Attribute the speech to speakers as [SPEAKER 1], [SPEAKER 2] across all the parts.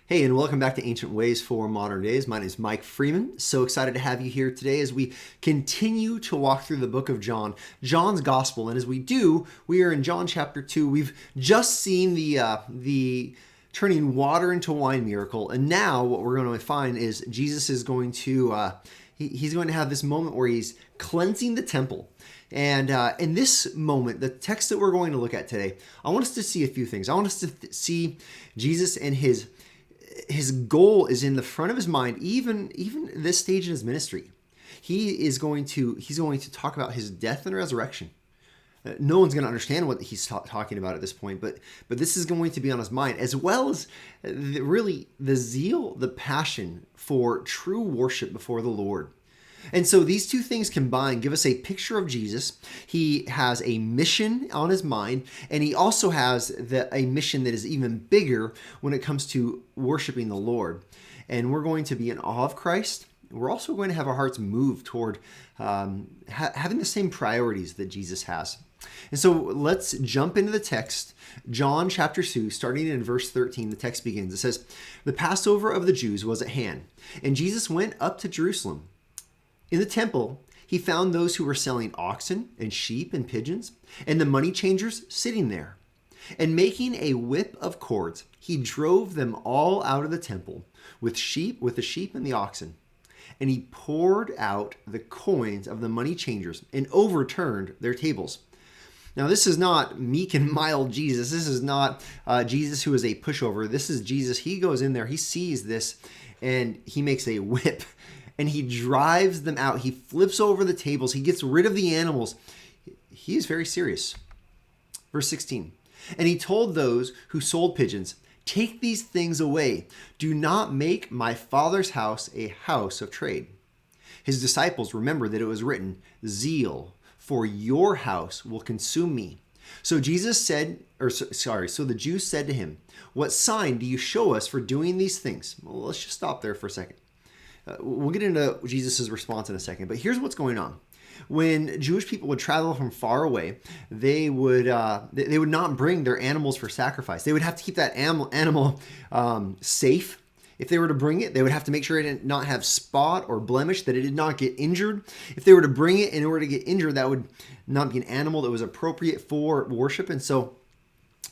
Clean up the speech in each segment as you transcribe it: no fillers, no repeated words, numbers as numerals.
[SPEAKER 1] Hey, and welcome back to Ancient Ways for Modern Days. My name is Mike Freeman. So excited to have you here today as we continue to walk through the book of John, John's Gospel. And as we do, we are in John chapter 2. We've just seen the turning water into wine miracle. And now what we're going to find is Jesus is going to he's going to have this moment where he's cleansing the temple. And in this moment, the text that we're going to look at today, I want us to see a few things. I want us to see Jesus and his goal is in the front of his mind, even this stage in his ministry. He's going to talk about his death and resurrection. No one's going to understand what he's talking about at this point, but this is going to be on his mind, as well as really the zeal, the passion for true worship before the Lord. And so these two things combined give us a picture of Jesus. He has a mission on his mind, and he also has a mission that is even bigger when it comes to worshiping the Lord. And we're going to be in awe of Christ. We're also going to have our hearts move toward having the same priorities that Jesus has. And so let's jump into the text. John chapter 2, starting in verse 13, the text begins. It says, "The Passover of the Jews was at hand, and Jesus went up to Jerusalem. In the temple, he found those who were selling oxen and sheep and pigeons, and the money changers sitting there. And making a whip of cords, he drove them all out of the temple with the sheep and the oxen. And he poured out the coins of the money changers and overturned their tables." Now, this is not meek and mild Jesus. This is not Jesus who is a pushover. This is Jesus. He goes in there, he sees this, and he makes a whip. And he drives them out. He flips over the tables. He gets rid of the animals. He is very serious. Verse 16. "And he told those who sold pigeons, 'Take these things away. Do not make my Father's house a house of trade.' His disciples remembered that it was written, 'Zeal for your house will consume me.' So the Jews said to him, 'What sign do you show us for doing these things?'" Well, let's just stop there for a second. We'll get into Jesus' response in a second, but here's what's going on. When Jewish people would travel from far away, they would not bring their animals for sacrifice. They would have to keep that animal safe. If they were to bring it, they would have to make sure it did not have spot or blemish, that it did not get injured. If they were to bring it in order to get injured, that would not be an animal that was appropriate for worship. And so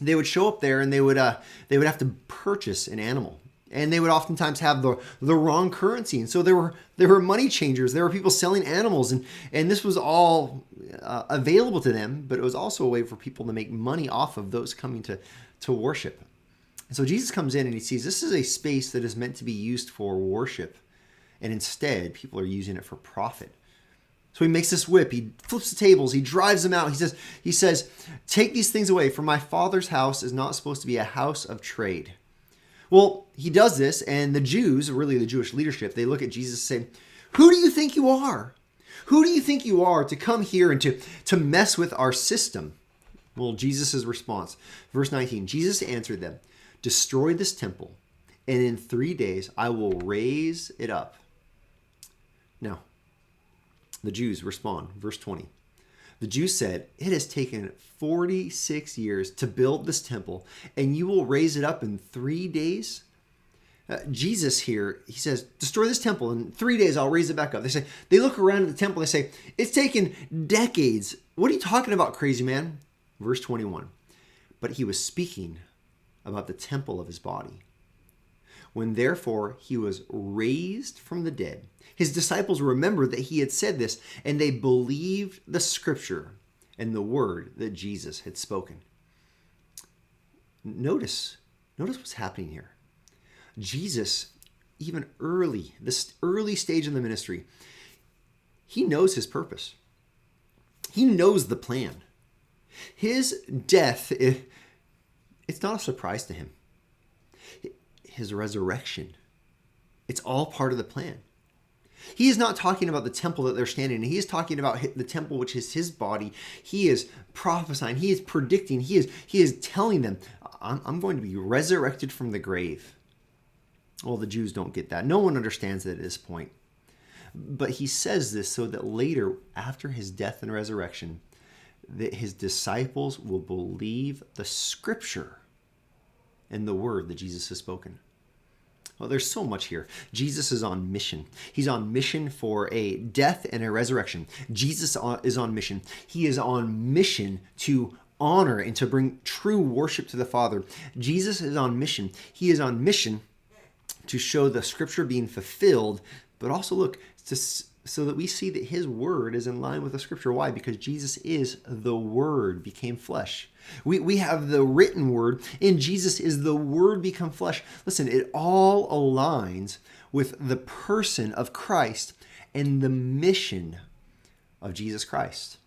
[SPEAKER 1] they would show up there and they would have to purchase an animal. And they would oftentimes have the wrong currency. And so there were money changers. There were people selling animals. And this was all available to them, but it was also a way for people to make money off of those coming to worship. And so Jesus comes in and he sees this is a space that is meant to be used for worship. And instead, people are using it for profit. So he makes this whip. He flips the tables. He drives them out. He says, "Take these things away, for my Father's house is not supposed to be a house of trade." Well, he does this, and the Jews, really the Jewish leadership, they look at Jesus and say, "Who do you think you are? Who do you think you are to come here and to mess with our system?" Well, Jesus' response, verse 19, Jesus answered them, "Destroy this temple, and in 3 days I will raise it up." Now, the Jews respond, verse 20. The Jews said, "It has taken 46 years to build this temple, and you will raise it up in 3 days?" Jesus here, he says, "Destroy this temple. In 3 days, I'll raise it back up." They look around at the temple, they say, "It's taken decades. What are you talking about, crazy man?" Verse 21, "But he was speaking about the temple of his body. When therefore he was raised from the dead, his disciples remembered that he had said this, and they believed the scripture and the word that Jesus had spoken." Notice what's happening here. Jesus, even this early stage in the ministry, he knows his purpose. He knows the plan. His death, it's not a surprise to him. His resurrection, it's all part of the plan. He is not talking about the temple that they're standing in. He is talking about the temple, which is his body. He is prophesying. He is predicting. He is telling them, I'm going to be resurrected from the grave. Well, the Jews don't get that. No one understands that at this point. But he says this so that later, after his death and resurrection, that his disciples will believe the scripture and the word that Jesus has spoken. Well, there's so much here. Jesus is on mission. He's on mission for a death and a resurrection. Jesus is on mission. He is on mission to honor and to bring true worship to the Father. Jesus is on mission. He is on mission to show the scripture being fulfilled, but also look, so that we see that his word is in line with the scripture. Why? Because Jesus is the word became flesh. We have the written word, and Jesus is the word become flesh. Listen, it all aligns with the person of Christ and the mission of Jesus Christ.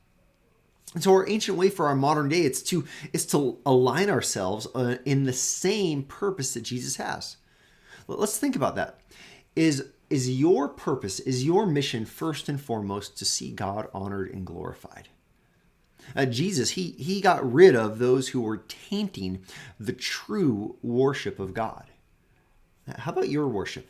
[SPEAKER 1] And so our ancient way for our modern day, it's to align ourselves in the same purpose that Jesus has. Let's think about that. Is your purpose, is your mission first and foremost to see God honored and glorified? Jesus, he got rid of those who were tainting the true worship of God. How about your worship?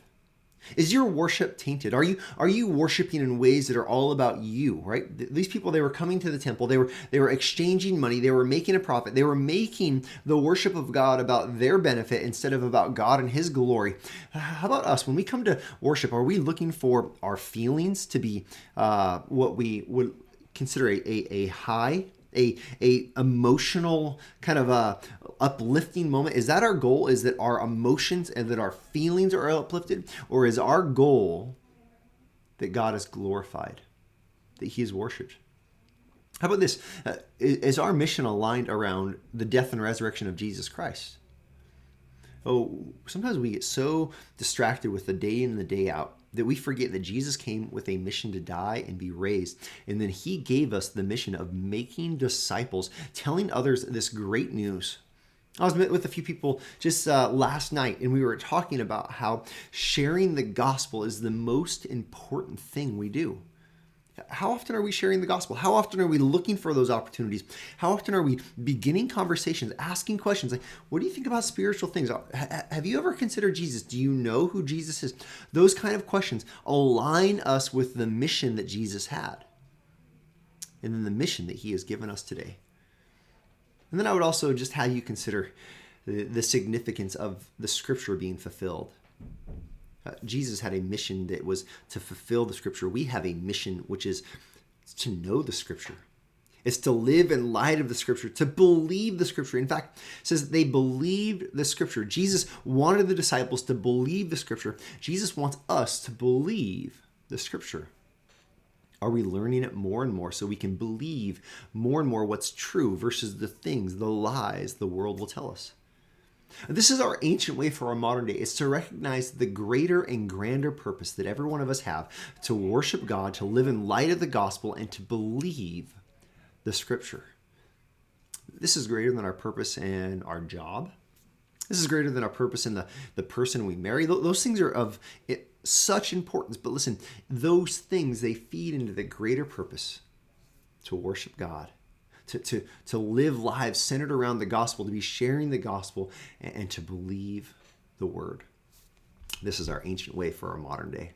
[SPEAKER 1] Is your worship tainted? Are you worshiping in ways that are all about you, right? These people, they were coming to the temple. They were exchanging money. They were making a profit. They were making the worship of God about their benefit instead of about God and his glory. How about us? When we come to worship, are we looking for our feelings to be what we would consider a high, a emotional kind of a uplifting moment? Is that our goal? Is that our emotions and that our feelings are uplifted? Or is our goal that God is glorified, that he is worshiped? How about this? Is our mission aligned around the death and resurrection of Jesus Christ? Oh, sometimes we get so distracted with the day in and the day out that we forget that Jesus came with a mission to die and be raised. And then he gave us the mission of making disciples, telling others this great news. I was with a few people just last night, and we were talking about how sharing the gospel is the most important thing we do. How often are we sharing the gospel? How often are we looking for those opportunities? How often are we beginning conversations, asking questions like, what do you think about spiritual things? Have you ever considered Jesus? Do you know who Jesus is? Those kind of questions align us with the mission that Jesus had, and then the mission that he has given us today. And then I would also just have you consider the significance of the scripture being fulfilled. Jesus had a mission that was to fulfill the scripture. We have a mission which is to know the scripture. It's to live in light of the scripture, to believe the scripture. In fact, it says they believed the scripture. Jesus wanted the disciples to believe the scripture. Jesus wants us to believe the scripture. Are we learning it more and more so we can believe more and more what's true versus the things, the lies the world will tell us? This is our ancient way for our modern day. It's to recognize the greater and grander purpose that every one of us have to worship God, to live in light of the gospel, and to believe the scripture. This is greater than our purpose in our job. This is greater than our purpose in the person we marry. Those things are of such importance. But listen, those things, they feed into the greater purpose to worship God. To live lives centered around the gospel, to be sharing the gospel, and to believe the word. This is our ancient way for our modern day.